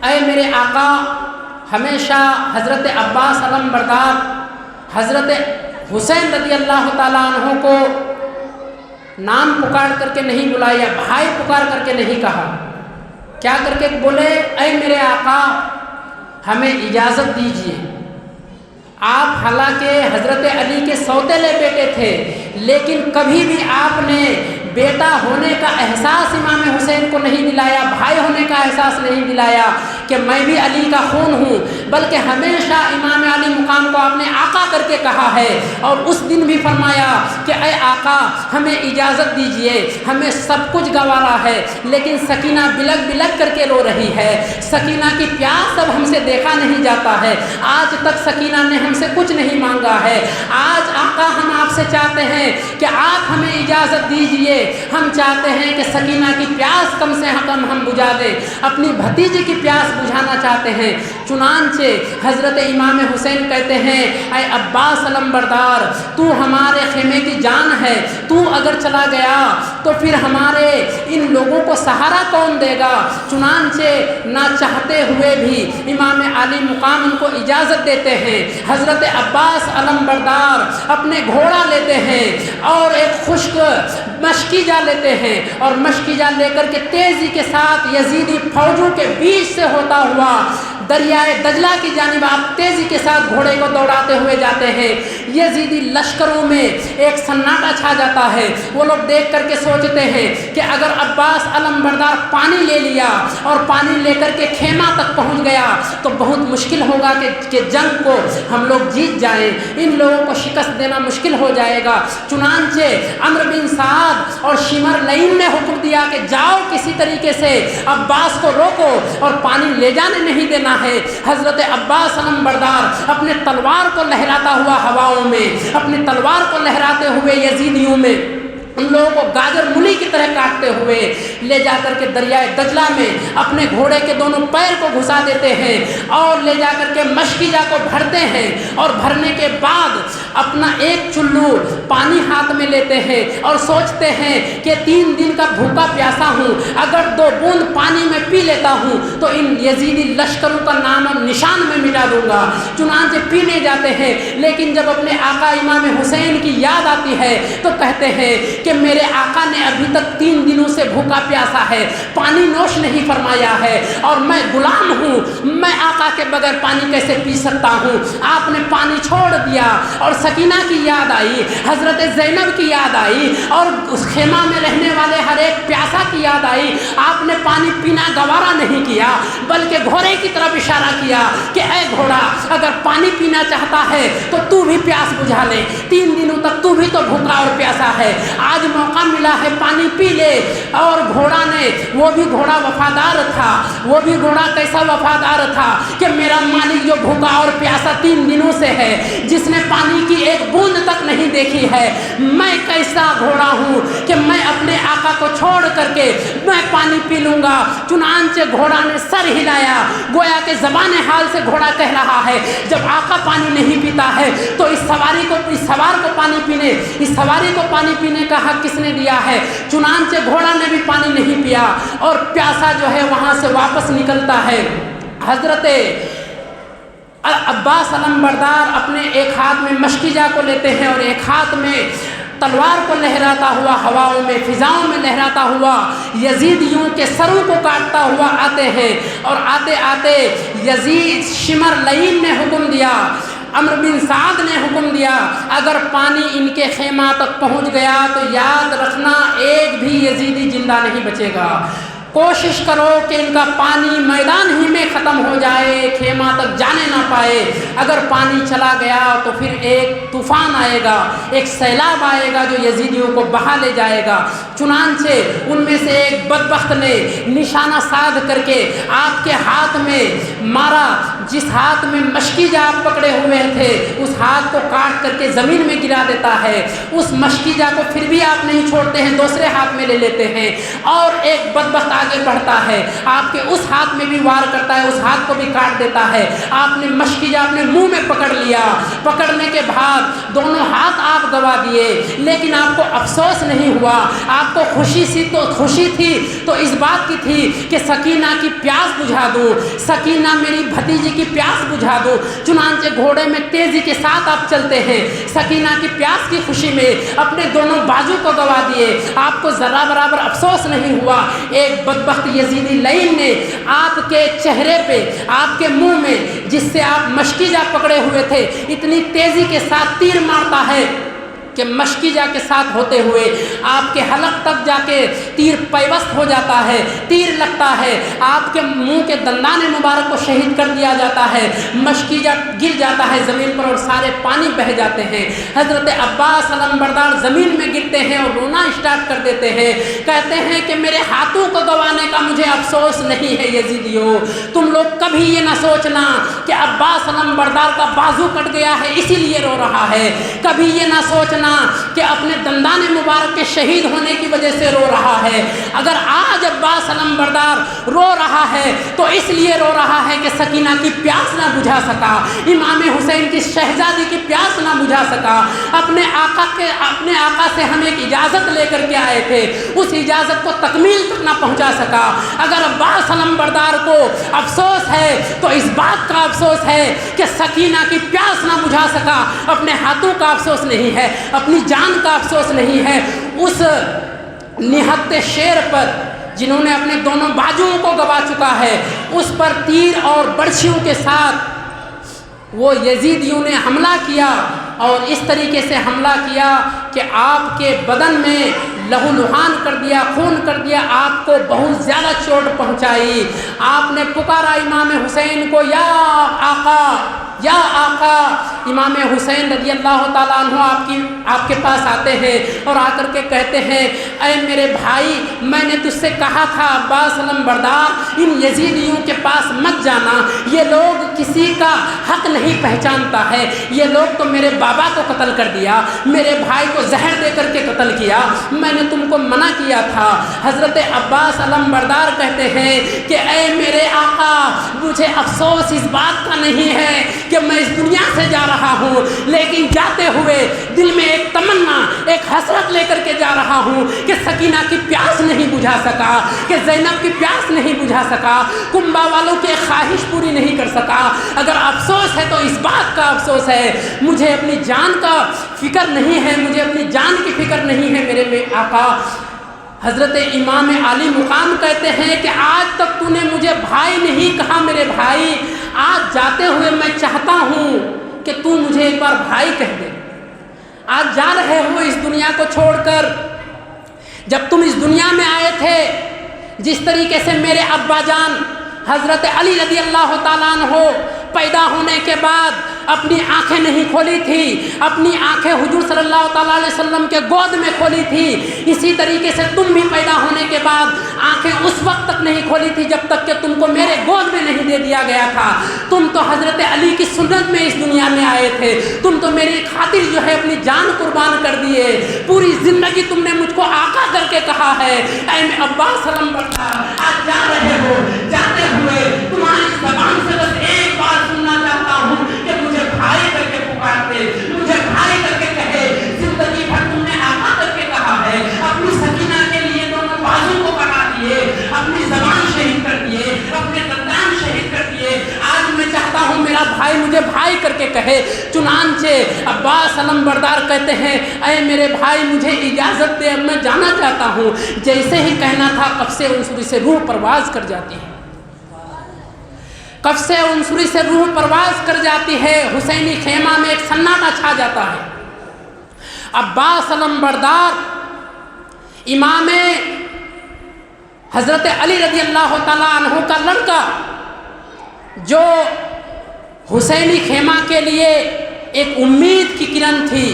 اے میرے آقا ہمیشہ حضرت عباس علم بردار حضرت حسین رضی اللہ تعالیٰ عنہ کو نام پکار کر کے نہیں بلایا، بھائی پکار کر کے نہیں کہا، کیا کر کے بولے اے میرے آقا ہمیں اجازت دیجیے۔ آپ حالانکہ حضرت علی کے سوتیلے بیٹے تھے، لیکن کبھی بھی آپ نے بیٹا ہونے کا احساس امام حسین کو نہیں دلایا، بھائی ہونے کا احساس نہیں دلایا کہ میں بھی علی کا خون ہوں، بلکہ ہمیشہ امام علی مقام کو آپ نے آقا کر کے کہا ہے۔ اور اس دن بھی فرمایا کہ اے آقا ہمیں اجازت دیجئے، ہمیں سب کچھ گوارا ہے، لیکن سکینہ بلک بلک کر کے رو رہی ہے، سکینہ کی پیاس اب ہم سے دیکھا نہیں جاتا ہے، آج تک سکینہ نے ہم سے کچھ نہیں مانگا ہے، آج آقا ہم آپ سے چاہتے ہیں کہ آپ ہمیں اجازت دیجئے، ہم چاہتے ہیں کہ سکینہ کی پیاس کم سے کم ہم بجھا دیں، اپنی بھتیجی کی پیاس بجھانا چاہتے ہیں۔ چنانچہ حضرت امام حسین کہتے ہیں اے عباس علم بردار تو ہمارے خیمے کی جان ہے، تو اگر چلا گیا تو پھر ہمارے ان لوگوں کو سہارا کون دے گا؟ چنانچہ نہ چاہتے ہوئے بھی امام علی مقام ان کو اجازت دیتے ہیں۔ حضرت عباس علم بردار اپنے گھوڑا لیتے ہیں اور ایک خشک مشکیجہ لیتے ہیں، اور مشکیجہ لے کر کے تیزی کے ساتھ یزیدی فوجوں کے بیچ سے ہوتا ہوا دریائے دجلہ کی جانب آپ تیزی کے ساتھ گھوڑے کو دوڑاتے ہوئے جاتے ہیں۔ یزیدی لشکروں میں ایک سناٹا چھا جاتا ہے، وہ لوگ دیکھ کر کے سوچتے ہیں کہ اگر عباس علم بردار پانی لے لیا اور پانی لے کر کے خیمہ تک پہنچ گیا تو بہت مشکل ہوگا کہ جنگ کو ہم لوگ جیت جائیں، ان لوگوں کو شکست دینا مشکل ہو جائے گا۔ چنانچہ عمرو بن سعد اور شمر لعین نے حکم دیا کہ جاؤ کسی طریقے سے عباس کو روکو اور پانی لے جانے نہیں دینا ہے۔ حضرت عباس علم بردار اپنے تلوار کو لہراتا ہوا ہواؤں میں، اپنی تلوار کو لہراتے ہوئے یزیدیوں میں ان لوگوں کو گاجر مولی کی طرح کاٹتے ہوئے لے جا کر کے دریائے دجلہ میں اپنے گھوڑے کے دونوں پیر کو گھسا دیتے ہیں اور لے جا کر کے مشکیجہ کو بھرتے ہیں، اور بھرنے کے بعد اپنا ایک چلو پانی ہاتھ میں لیتے ہیں اور سوچتے ہیں کہ 3 دن کا بھوکا پیاسا ہوں، اگر 2 بوند پانی میں پی لیتا ہوں تو ان یزیدی لشکروں کا نام اور نشان میں مٹا دوں گا۔ چنانچہ پینے جاتے ہیں، لیکن جب اپنے آقا امام حسین کی یاد آتی ہے تو کہتے ہیں کہ میرے آقا نے ابھی تک 3 دنوں سے بھوکا پیاسا ہے، پانی نوش نہیں فرمایا ہے، اور میں غلام ہوں، میں آقا کے بغیر پانی کیسے پی سکتا ہوں؟ آپ نے پانی چھوڑ دیا، اور سکینہ کی یاد آئی، حضرت زینب کی یاد آئی، اور اس خیمہ میں رہنے والے ہر ایک پیاسا کی یاد آئی۔ آپ نے پانی پینا گوارا نہیں کیا، بلکہ گھوڑے کی طرف اشارہ کیا کہ اے گھوڑا اگر پانی پینا چاہتا ہے تو تو بھی پیاس بجھا لے، 3 دنوں تک تو بھی تو بھوکا اور پیاسا ہے، آج موقع ملا ہے پانی پی لے۔ اور گھوڑا نے، وہ بھی گھوڑا وفادار تھا، وہ بھی گھوڑا کیسا وفادار تھا کہ میرا مالک جو بھوکا اور پیاسا 3 دنوں سے ہے، جس نے پانی کی ایک بوند تک نہیں دیکھی ہے، میں کیسا گھوڑا ہوں کہ میں اپنے آقا کو چھوڑ کر کے میں پانی پی لوں گا۔ چنانچہ گھوڑا نے سر ہلایا، گویا کہ زبان حال سے گھوڑا کہہ رہا ہے جب آقا پانی نہیں پیتا ہے تو اس سواری کو، اس سوار کو پانی پینے، اس سواری کو پانی پینے کا حق کس نے دیا ہے؟ چنانچہ گھوڑا نے بھی پانی نہیں پیا اور پیاسا جو ہے وہاں سے واپس نکلتا ہے۔ حضرت عباس علم بردار اپنے ایک ہاتھ میں مشکیجہ کو لیتے ہیں اور ایک ہاتھ میں تلوار کو لہراتا ہوا ہواؤں میں، فضاؤں میں لہراتا ہوا یزیدیوں کے سروں کو کاٹتا ہوا آتے ہیں، اور آتے آتے یزید شمر لعین نے حکم دیا، عمرو بن سعد نے حکم دیا اگر پانی ان کے خیمہ تک پہنچ گیا تو یاد رکھنا ایک بھی یزیدی زندہ نہیں بچے گا، کوشش کرو کہ ان کا پانی میدان ہی میں ختم ہو جائے، خیمہ تک جانے نہ پائے۔ اگر پانی چلا گیا تو پھر ایک طوفان آئے گا، ایک سیلاب آئے گا جو یزیدیوں کو بہا لے جائے گا۔ چنانچہ ان میں سے ایک بدبخت نے نشانہ سادھ کر کے آپ کے ہاتھ میں مارا، جس ہاتھ میں مشکیجہ آپ پکڑے ہوئے تھے اس ہاتھ کو کاٹ کر کے زمین میں گرا دیتا ہے۔ اس مشکیجہ کو پھر بھی آپ نہیں چھوڑتے ہیں، دوسرے ہاتھ میں لے لیتے ہیں، اور ایک بدبخت آگے بڑھتا ہے آپ کے اس ہاتھ میں بھی وار کرتا ہے، اس ہاتھ کو بھی کاٹ دیتا ہے۔ آپ نے مشکیزہ اپنے منہ میں پکڑ لیا، پکڑنے کے بعد دونوں ہاتھ آپ گوا دیے، لیکن آپ کو افسوس نہیں ہوا، آپ کو خوشی تھی تو اس بات کی تھی کہ سکینہ کی پیاس بجھا دوں، سکینہ میری بھتیجی کی پیاس بجھا دوں۔ چنانچہ گھوڑے میں تیزی کے ساتھ آپ چلتے ہیں، سکینہ کی پیاس کی خوشی میں اپنے دونوں بازو کو گوا دیے، آپ کو ذرا برابر افسوس نہیں ہوا۔ ایک بدبخت یزیدی لعین نے آپ کے چہرے پہ، آپ کے منہ میں، جس سے آپ مشکیزہ پکڑے ہوئے تھے، اتنی تیزی کے ساتھ تیر مارتا ہے کہ مشکیزہ کے ساتھ ہوتے ہوئے آپ کے حلق تک جا کے تیر پیوست ہو جاتا ہے، تیر لگتا ہے، آپ کے منہ کے دندان مبارک کو شہید کر دیا جاتا ہے، مشکیزہ گر جاتا ہے زمین پر اور سارے پانی بہہ جاتے ہیں۔ حضرت عباس علم بردار زمین میں گرتے ہیں اور رونا اسٹارٹ کر دیتے ہیں، کہتے ہیں کہ میرے ہاتھوں کو گوانے کا مجھے افسوس نہیں ہے یزیدیوں، تم لوگ کبھی یہ نہ سوچنا کہ عباس علم بردار کا بازو کٹ گیا ہے اسی لیے رو رہا ہے، کبھی یہ نہ سوچنا کہ اپنے دندان مبارک کے شہید ہونے کی وجہ سے رو رہا ہے۔ اگر آج عباس علم بردار رو رہا ہے تو اس لیے رو رہا ہے کہ سکینہ کی پیاس نہ بجھا سکا، امام حسین کی شہزادی کی پیاس نہ بجھا سکا، اپنے آقا سے ہم ایک اجازت لے کر کے آئے تھے، اس اجازت کو تکمیل تک نہ پہنچا سکا۔ اگر عباس علم بردار کو افسوس ہے تو اس بات کا افسوس ہے کہ سکینہ کی پیاس نہ بجھا سکا، اپنے ہاتھوں کا افسوس نہیں ہے، اپنی جان کا افسوس نہیں ہے۔ اس نہت شیر پر جنہوں نے اپنے دونوں بازوؤں کو گوا چکا ہے، اس پر تیر اور برچھیوں کے ساتھ وہ یزیدیوں نے حملہ کیا اور اس طریقے سے حملہ کیا کہ آپ کے بدن میں لہو لہان کر دیا، خون کر دیا، آپ کو بہت زیادہ چوٹ پہنچائی۔ آپ نے پکارا امام حسین کو، یا آقا یا آقا۔ امام حسین رضی اللہ تعالیٰ عنہ آپ کے پاس آتے ہیں اور آ کر کے کہتے ہیں، اے میرے بھائی، میں نے تجھ سے کہا تھا عباس علم بردار ان یزیدیوں کے پاس مت جانا، یہ لوگ کسی کا حق نہیں پہچانتا ہے، یہ لوگ تو میرے بابا کو قتل کر دیا، میرے بھائی کو زہر دے کر کے قتل کیا، میں نے تم کو منع کیا تھا۔ حضرت عباس علم بردار کہتے ہیں کہ اے میرے آقا، مجھے افسوس اس بات کا نہیں ہے کہ میں اس دنیا سے جا رہا ہوں، لیکن جاتے ہوئے دل میں ایک تمنا، ایک حسرت لے کر کے جا رہا ہوں کہ سکینہ کی پیاس نہیں بجھا سکا، کہ زینب کی پیاس نہیں بجھا سکا، کنبہ والوں کی خواہش پوری نہیں کر سکا۔ اگر افسوس ہے تو اس بات کا افسوس ہے، مجھے اپنی جان کا فکر نہیں ہے، مجھے اپنی جان کی فکر نہیں ہے میرے آقا۔ حضرت امام علی مقام کہتے ہیں کہ آج تک تو نے مجھے بھائی نہیں کہا میرے بھائی، آج جاتے ہوئے میں چاہتا ہوں کہ تو مجھے ایک بار بھائی کہہ دے۔ آج جا رہے ہو اس دنیا کو چھوڑ کر، جب تم اس دنیا میں آئے تھے جس طریقے سے میرے ابا جان حضرت علی رضی اللہ تعالیٰ عنہ پیدا ہونے کے بعد اپنی آنکھیں نہیں کھولی تھی، اپنی آنکھیں حضور صلی اللہ تعالیٰ علیہ وسلم کے گود میں کھولی تھی، اسی طریقے سے تم بھی پیدا ہونے کے بعد آنکھیں اس وقت تک نہیں کھولی تھی جب تک کہ تم کو میرے گود میں نہیں دے دیا گیا تھا۔ تم تو حضرت علی کی سنت میں اس دنیا میں آئے تھے، تم تو میری خاطر جو ہے اپنی جان قربان کر دیے، پوری زندگی تم نے مجھ کو آقا کر کے کہا ہے۔ اے میں عباس علم بردار، آج جا رہے ہو، جاتے ہوئے تمہاری زبان سے بس ایک بار سننا چاہتا ہوں کہ مجھے بھائی کر کے پکارتے، مجھے بھائی کر کے کہے۔ زندگی بھر تم نے آقا کر کے کہا ہے، اپنی سکینہ کے لیے دونوں بازو کو کٹا دیے، اپنی زبان شہید کر دیے، اپنے دندان شہید کر دیے، آج میں چاہتا ہوں میرا بھائی مجھے بھائی کر کے کہے۔ چنانچہ عباس علم بردار کہتے ہیں، اے میرے بھائی مجھے اجازت دے، اب میں جانا چاہتا ہوں۔ جیسے ہی کہنا تھا قفس عنصری سے روح پرواز کر جاتی ہے، قفس عنصری سے روح پرواز کر جاتی ہے، حسینی خیمہ میں ایک سناٹا چھا جاتا ہے۔ عباس علم بردار امام حضرت علی رضی اللہ تعالیٰ عنہ کا لڑکا، جو حسینی خیمہ کے لیے ایک امید کی کرن تھی،